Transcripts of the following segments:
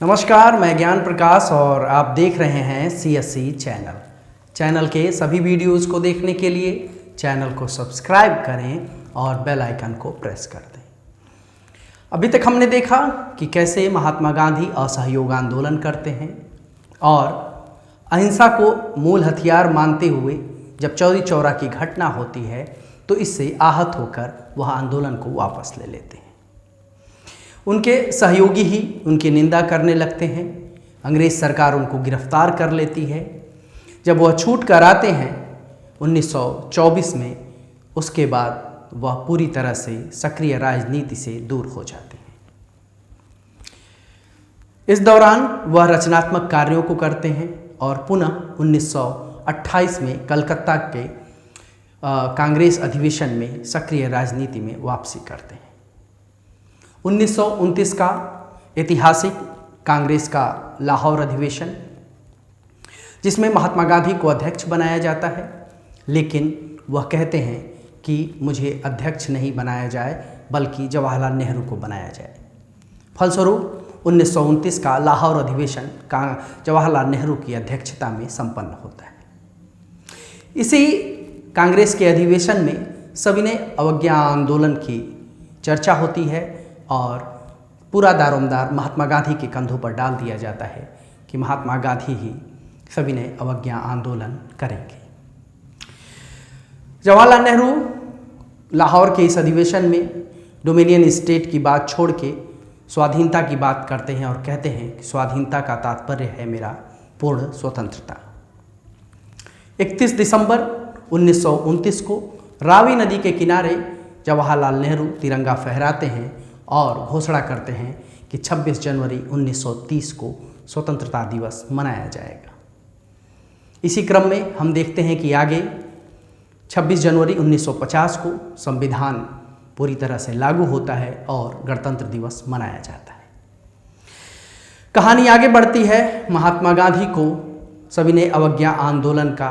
नमस्कार, मैं ज्ञान प्रकाश और आप देख रहे हैं CSC चैनल के सभी वीडियोस को देखने के लिए चैनल को सब्सक्राइब करें और बेल आइकन को प्रेस कर दें। अभी तक हमने देखा कि कैसे महात्मा गांधी असहयोग आंदोलन करते हैं और अहिंसा को मूल हथियार मानते हुए जब चौरी चौरा की घटना होती है तो इससे आहत होकर वह आंदोलन को वापस ले लेते हैं। उनके सहयोगी ही उनकी निंदा करने लगते हैं। अंग्रेज़ सरकार उनको गिरफ्तार कर लेती है। जब वह छूट कर आते हैं 1924 में, उसके बाद वह पूरी तरह से सक्रिय राजनीति से दूर हो जाते हैं। इस दौरान वह रचनात्मक कार्यों को करते हैं और पुनः 1928 में कलकत्ता के कांग्रेस अधिवेशन में सक्रिय राजनीति में वापसी करते हैं। 1929 का ऐतिहासिक कांग्रेस का लाहौर अधिवेशन, जिसमें महात्मा गांधी को अध्यक्ष बनाया जाता है, लेकिन वह कहते हैं कि मुझे अध्यक्ष नहीं बनाया जाए बल्कि जवाहरलाल नेहरू को बनाया जाए। फलस्वरूप 1929 का लाहौर अधिवेशन जवाहरलाल नेहरू की अध्यक्षता में संपन्न होता है। इसी कांग्रेस के अधिवेशन में सविनय अवज्ञा आंदोलन की चर्चा होती है और पूरा दारोमदार महात्मा गांधी के कंधों पर डाल दिया जाता है कि महात्मा गांधी ही सविनय अवज्ञा आंदोलन करेंगे। जवाहरलाल नेहरू लाहौर के इस अधिवेशन में डोमिनियन स्टेट की बात छोड़ के स्वाधीनता की बात करते हैं और कहते हैं कि स्वाधीनता का तात्पर्य है मेरा पूर्ण स्वतंत्रता। 31 दिसंबर 1929 को रावी नदी के किनारे जवाहरलाल नेहरू तिरंगा फहराते हैं और घोषणा करते हैं कि 26 जनवरी 1930 को स्वतंत्रता दिवस मनाया जाएगा। इसी क्रम में हम देखते हैं कि आगे 26 जनवरी 1950 को संविधान पूरी तरह से लागू होता है और गणतंत्र दिवस मनाया जाता है। कहानी आगे बढ़ती है। महात्मा गांधी को सविनय अवज्ञा आंदोलन का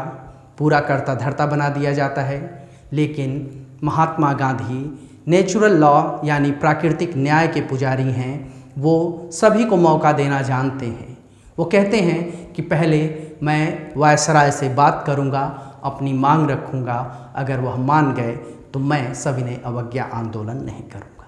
पूरा कर्ता धर्ता बना दिया जाता है, लेकिन महात्मा गांधी नेचुरल लॉ यानी प्राकृतिक न्याय के पुजारी हैं। वो सभी को मौका देना जानते हैं। वो कहते हैं कि पहले मैं वायसराय से बात करूंगा, अपनी मांग रखूंगा, अगर वह मान गए तो मैं सविनय अवज्ञा आंदोलन नहीं करूंगा।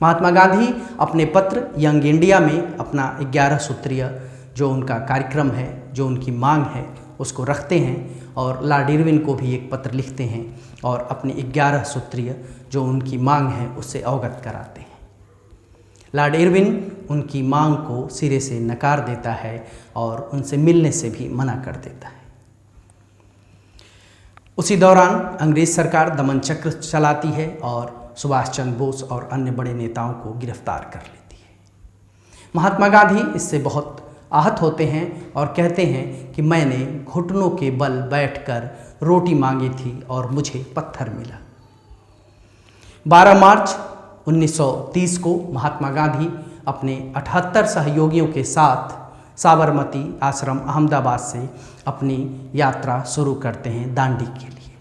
महात्मा गांधी अपने पत्र यंग इंडिया में अपना 11 सूत्रीय जो उनका कार्यक्रम है, जो उनकी मांग है, उसको रखते हैं और लॉर्ड इरविन को भी एक पत्र लिखते हैं और अपनी 11 सूत्रीय जो उनकी मांग है उससे अवगत कराते हैं। लॉर्ड इरविन उनकी मांग को सिरे से नकार देता है और उनसे मिलने से भी मना कर देता है। उसी दौरान अंग्रेज सरकार दमन चक्र चलाती है और सुभाष चंद्र बोस और अन्य बड़े नेताओं को गिरफ्तार कर लेती है। महात्मा गांधी इससे बहुत आहत होते हैं और कहते हैं कि मैंने घुटनों के बल बैठकर रोटी मांगी थी और मुझे पत्थर मिला। 12 मार्च 1930 को महात्मा गांधी अपने 78 सहयोगियों के साथ साबरमती आश्रम अहमदाबाद से अपनी यात्रा शुरू करते हैं दांडी के लिए।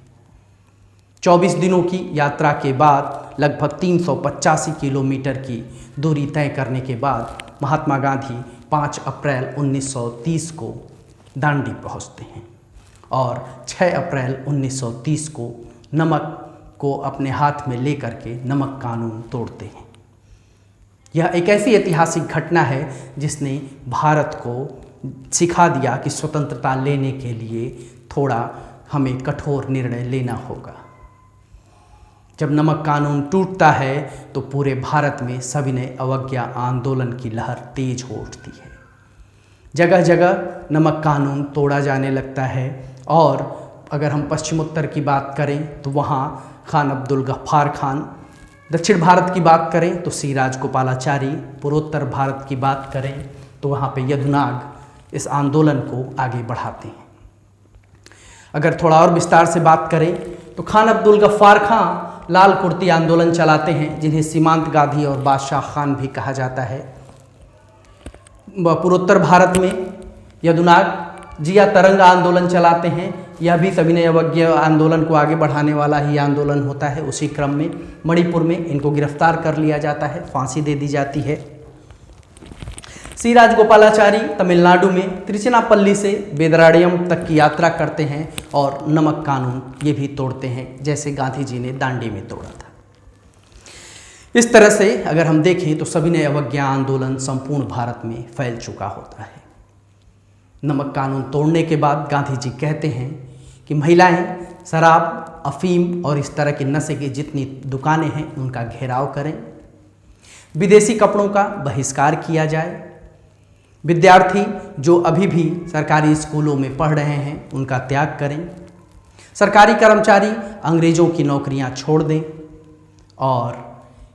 24 दिनों की यात्रा के बाद लगभग 385 किलोमीटर की दूरी तय करने के बाद महात्मा गांधी 5 अप्रैल 1930 को दांडी पहुंचते हैं और 6 अप्रैल 1930 को नमक को अपने हाथ में लेकर के नमक कानून तोड़ते हैं। यह एक ऐसी ऐतिहासिक घटना है जिसने भारत को सिखा दिया कि स्वतंत्रता लेने के लिए थोड़ा हमें कठोर निर्णय लेना होगा। जब नमक कानून टूटता है तो पूरे भारत में सविनय अवज्ञा आंदोलन की लहर तेज हो उठती है। जगह जगह नमक कानून तोड़ा जाने लगता है और अगर हम पश्चिमोत्तर की बात करें तो वहाँ खान अब्दुल गफ्फार खान, दक्षिण भारत की बात करें तो सी राजगोपालाचारी, पूर्वोत्तर भारत की बात करें तो वहाँ पे यदुनाग इस आंदोलन को आगे बढ़ाते हैं। अगर थोड़ा और विस्तार से बात करें तो खान अब्दुल गफ्फार खान लाल कुर्ती आंदोलन चलाते हैं, जिन्हें सीमांत गांधी और बादशाह खान भी कहा जाता है। पूर्वोत्तर भारत में यदुनाग जिया तरंग आंदोलन चलाते हैं। यह भी सविनय अवज्ञा आंदोलन को आगे बढ़ाने वाला ही आंदोलन होता है। उसी क्रम में मणिपुर में इनको गिरफ्तार कर लिया जाता है, फांसी दे दी जाती है। सी राजगोपालाचारी तमिलनाडु में तिरुचिरापल्ली से वेदरायणम तक की यात्रा करते हैं और नमक कानून ये भी तोड़ते हैं, जैसे गांधी जी ने दांडी में तोड़ा था। इस तरह से अगर हम देखें तो सविनय अवज्ञा आंदोलन संपूर्ण भारत में फैल चुका होता है। नमक कानून तोड़ने के बाद गांधी जी कहते हैं कि महिलाएं शराब, अफीम और इस तरह के नशे की जितनी दुकानें हैं उनका घेराव करें, विदेशी कपड़ों का बहिष्कार किया जाए, विद्यार्थी जो अभी भी सरकारी स्कूलों में पढ़ रहे हैं उनका त्याग करें, सरकारी कर्मचारी अंग्रेज़ों की नौकरियां छोड़ दें और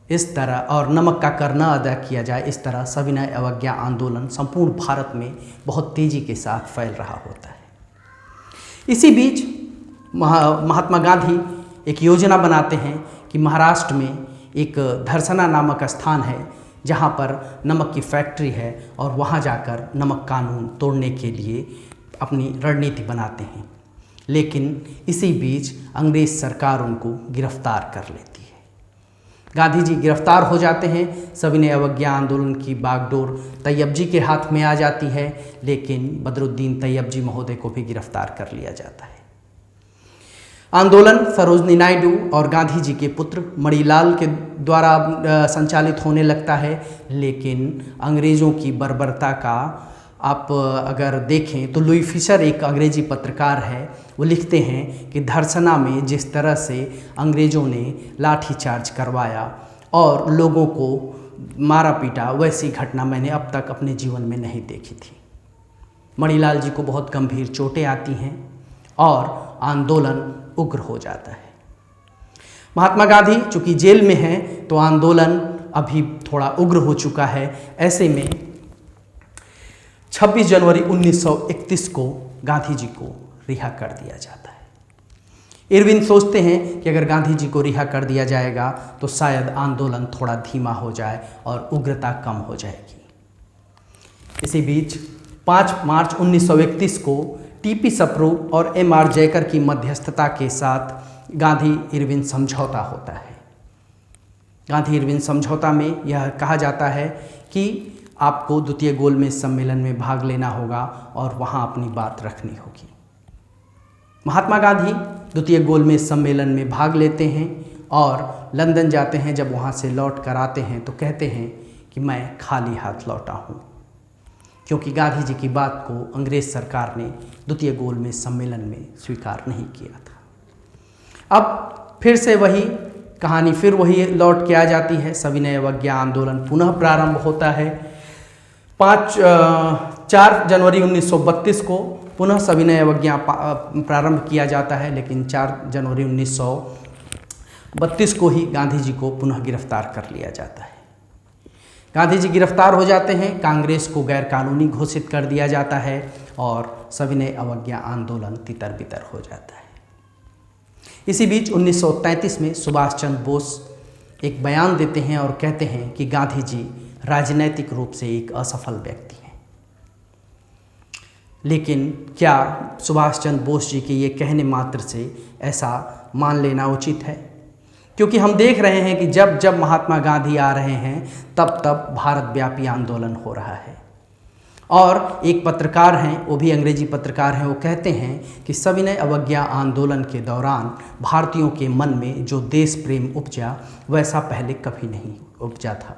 इस तरह और नमक का कर न अदा किया जाए। इस तरह सविनय अवज्ञा आंदोलन संपूर्ण भारत में बहुत तेज़ी के साथ फैल रहा होता है। इसी बीच महात्मा गांधी एक योजना बनाते हैं कि महाराष्ट्र में एक धरसना नामक स्थान है जहाँ पर नमक की फैक्ट्री है और वहाँ जाकर नमक कानून तोड़ने के लिए अपनी रणनीति बनाते हैं। लेकिन इसी बीच अंग्रेज़ सरकार उनको गिरफ्तार कर लेती है। गांधी जी गिरफ्तार हो जाते हैं। सविनय अवज्ञा आंदोलन की बागडोर तैयब जी के हाथ में आ जाती है, लेकिन बदरुद्दीन तैयब जी महोदय को भी गिरफ्तार कर लिया जाता है। आंदोलन सरोजनी नायडू और गांधी जी के पुत्र मणिलाल के द्वारा संचालित होने लगता है, लेकिन अंग्रेज़ों की बर्बरता का आप अगर देखें तो लुई फिशर एक अंग्रेजी पत्रकार है, वो लिखते हैं कि धरसना में जिस तरह से अंग्रेज़ों ने लाठीचार्ज करवाया और लोगों को मारा पीटा, वैसी घटना मैंने अब तक अपने जीवन में नहीं देखी थी। मणिलाल जी को बहुत गंभीर चोटें आती हैं और आंदोलन उग्र हो जाता है। महात्मा गांधी चूँकि जेल में हैं तो आंदोलन अभी थोड़ा उग्र हो चुका है। ऐसे में 26 जनवरी 1931 को गांधी जी को रिहा कर दिया जाता है। इरविन सोचते हैं कि अगर गांधी जी को रिहा कर दिया जाएगा तो शायद आंदोलन थोड़ा धीमा हो जाए और उग्रता कम हो जाएगी। इसी बीच 5 मार्च 1931 को टीपी सप्रू और एमआर जयकर की मध्यस्थता के साथ गांधी इरविन समझौता होता है। गांधी इरविन समझौता में यह कहा जाता है कि आपको द्वितीय गोलमेज सम्मेलन में भाग लेना होगा और वहां अपनी बात रखनी होगी। महात्मा गांधी द्वितीय गोलमेज सम्मेलन में भाग लेते हैं और लंदन जाते हैं। जब वहां से लौट कर आते हैं तो कहते हैं कि मैं खाली हाथ लौटा हूँ, क्योंकि गांधी जी की बात को अंग्रेज़ सरकार ने द्वितीय गोलमेज सम्मेलन में स्वीकार नहीं किया था। अब फिर से वही कहानी, फिर वही लौट के आ जाती है। सविनय अवज्ञा आंदोलन पुनः प्रारंभ होता है। 4 जनवरी 1932 को पुनः सविनय अवज्ञा प्रारंभ किया जाता है, लेकिन 4 जनवरी 1932 को ही गांधी जी को पुनः गिरफ्तार कर लिया जाता है। गांधी जी गिरफ्तार हो जाते हैं, कांग्रेस को गैर कानूनी घोषित कर दिया जाता है और सविनय अवज्ञा आंदोलन तितर बितर हो जाता है। इसी बीच 1933 में सुभाष चंद्र बोस एक बयान देते हैं और कहते हैं कि गांधी जी राजनैतिक रूप से एक असफल व्यक्ति हैं। लेकिन क्या सुभाष चंद्र बोस जी के ये कहने मात्र से ऐसा मान लेना उचित है? क्योंकि हम देख रहे हैं कि जब जब महात्मा गांधी आ रहे हैं तब तब भारत व्यापी आंदोलन हो रहा है। और एक पत्रकार हैं, वो भी अंग्रेजी पत्रकार हैं, वो कहते हैं कि सविनय अवज्ञा आंदोलन के दौरान भारतीयों के मन में जो देश प्रेम उपजा वैसा पहले कभी नहीं उपजा था।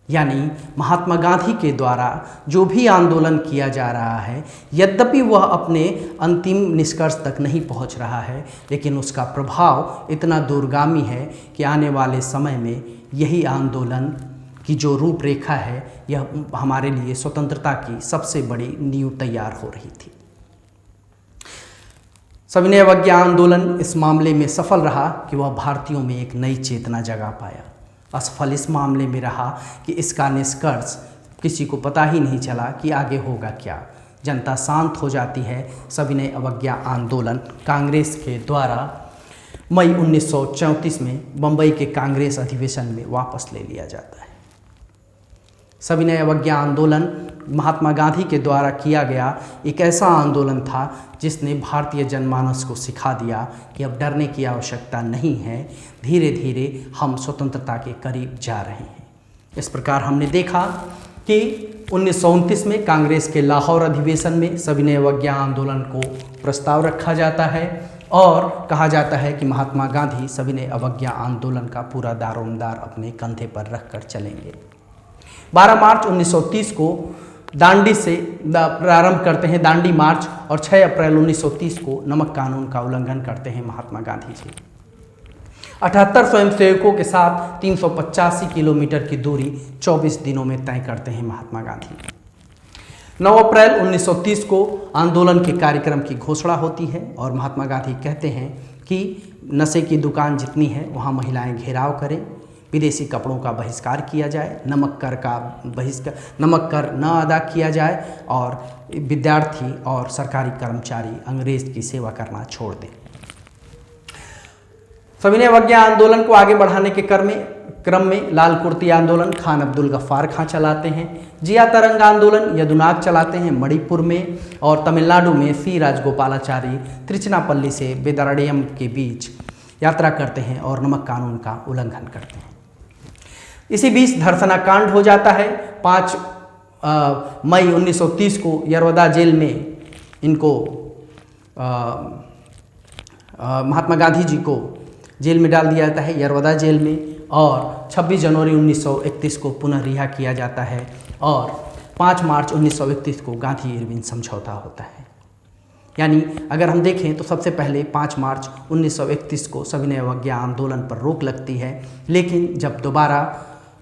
यानी महात्मा गांधी के द्वारा जो भी आंदोलन किया जा रहा है, यद्यपि वह अपने अंतिम निष्कर्ष तक नहीं पहुंच रहा है, लेकिन उसका प्रभाव इतना दूरगामी है कि आने वाले समय में यही आंदोलन की जो रूपरेखा है, यह हमारे लिए स्वतंत्रता की सबसे बड़ी नींव तैयार हो रही थी। सविनय अवज्ञा आंदोलन इस मामले में सफल रहा कि वह भारतीयों में एक नई चेतना जगा पाया। असफल इस मामले में रहा कि इसका निष्कर्ष किसी को पता ही नहीं चला कि आगे होगा क्या। जनता शांत हो जाती है। सविनय अवज्ञा आंदोलन कांग्रेस के द्वारा मई 1934 में बम्बई के कांग्रेस अधिवेशन में वापस ले लिया जाता है। सविनय अवज्ञा आंदोलन महात्मा गांधी के द्वारा किया गया एक ऐसा आंदोलन था जिसने भारतीय जनमानस को सिखा दिया कि अब डरने की आवश्यकता नहीं है, धीरे धीरे हम स्वतंत्रता के करीब जा रहे हैं। इस प्रकार हमने देखा कि 1929 में कांग्रेस के लाहौर अधिवेशन में सविनय अवज्ञा आंदोलन को प्रस्ताव रखा जाता है और कहा जाता है कि महात्मा गांधी सविनय अवज्ञा आंदोलन का पूरा दारोमदार अपने कंधे पर रखकर चलेंगे। 12 मार्च 1930 को दांडी से प्रारंभ करते हैं दांडी मार्च और 6 अप्रैल 1930 को नमक कानून का उल्लंघन करते हैं महात्मा गांधी जी। 78 स्वयंसेवकों के साथ 385 किलोमीटर की दूरी 24 दिनों में तय करते हैं महात्मा गांधी। 9 अप्रैल 1930 को आंदोलन के कार्यक्रम की घोषणा होती है और महात्मा गांधी कहते हैं कि नशे की दुकान जितनी है वहाँ महिलाएं घेराव करें, विदेशी कपड़ों का बहिष्कार किया जाए, नमक कर न अदा किया जाए और विद्यार्थी और सरकारी कर्मचारी अंग्रेज की सेवा करना छोड़ दें। सविनय अवज्ञा आंदोलन को आगे बढ़ाने के क्रम में लाल कुर्ती आंदोलन खान अब्दुल गफ्फार खां चलाते हैं, जिया तरंग आंदोलन यदुनाग चलाते हैं मणिपुर में और तमिलनाडु में सी राजगोपालाचारी त्रिचनापल्ली से वेदारण्यम के बीच यात्रा करते हैं और नमक कानून का उल्लंघन करते हैं। इसी बीच धरसना कांड हो जाता है। 5 मई 1930 को यरवदा जेल में इनको महात्मा गांधी जी को जेल में डाल दिया जाता है, यरवदा जेल में, और 26 जनवरी 1931 को पुनः रिहा किया जाता है और 5 मार्च 1931 को गांधी इरविन समझौता होता है। यानी अगर हम देखें तो सबसे पहले 5 मार्च 1931 को सविनय अवज्ञा आंदोलन पर रोक लगती है, लेकिन जब दोबारा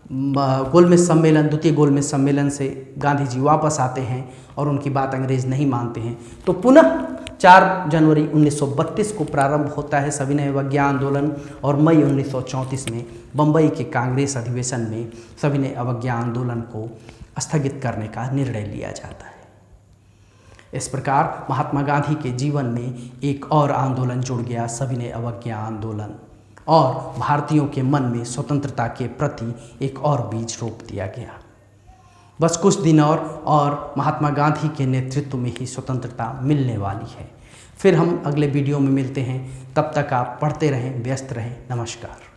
द्वितीय गोलमेज सम्मेलन से गांधी जी वापस आते हैं और उनकी बात अंग्रेज नहीं मानते हैं तो पुनः 4 जनवरी 1932 को प्रारंभ होता है सविनय अवज्ञा आंदोलन और मई 1934 में बम्बई के कांग्रेस अधिवेशन में सविनय अवज्ञा आंदोलन को स्थगित करने का निर्णय लिया जाता है। इस प्रकार महात्मा गांधी के जीवन में एक और आंदोलन जुड़ गया, सविनय अवज्ञा आंदोलन, और भारतीयों के मन में स्वतंत्रता के प्रति एक और बीज रोप दिया गया। बस कुछ दिन और महात्मा गांधी के नेतृत्व में ही स्वतंत्रता मिलने वाली है। फिर हम अगले वीडियो में मिलते हैं, तब तक आप पढ़ते रहें, व्यस्त रहें। नमस्कार।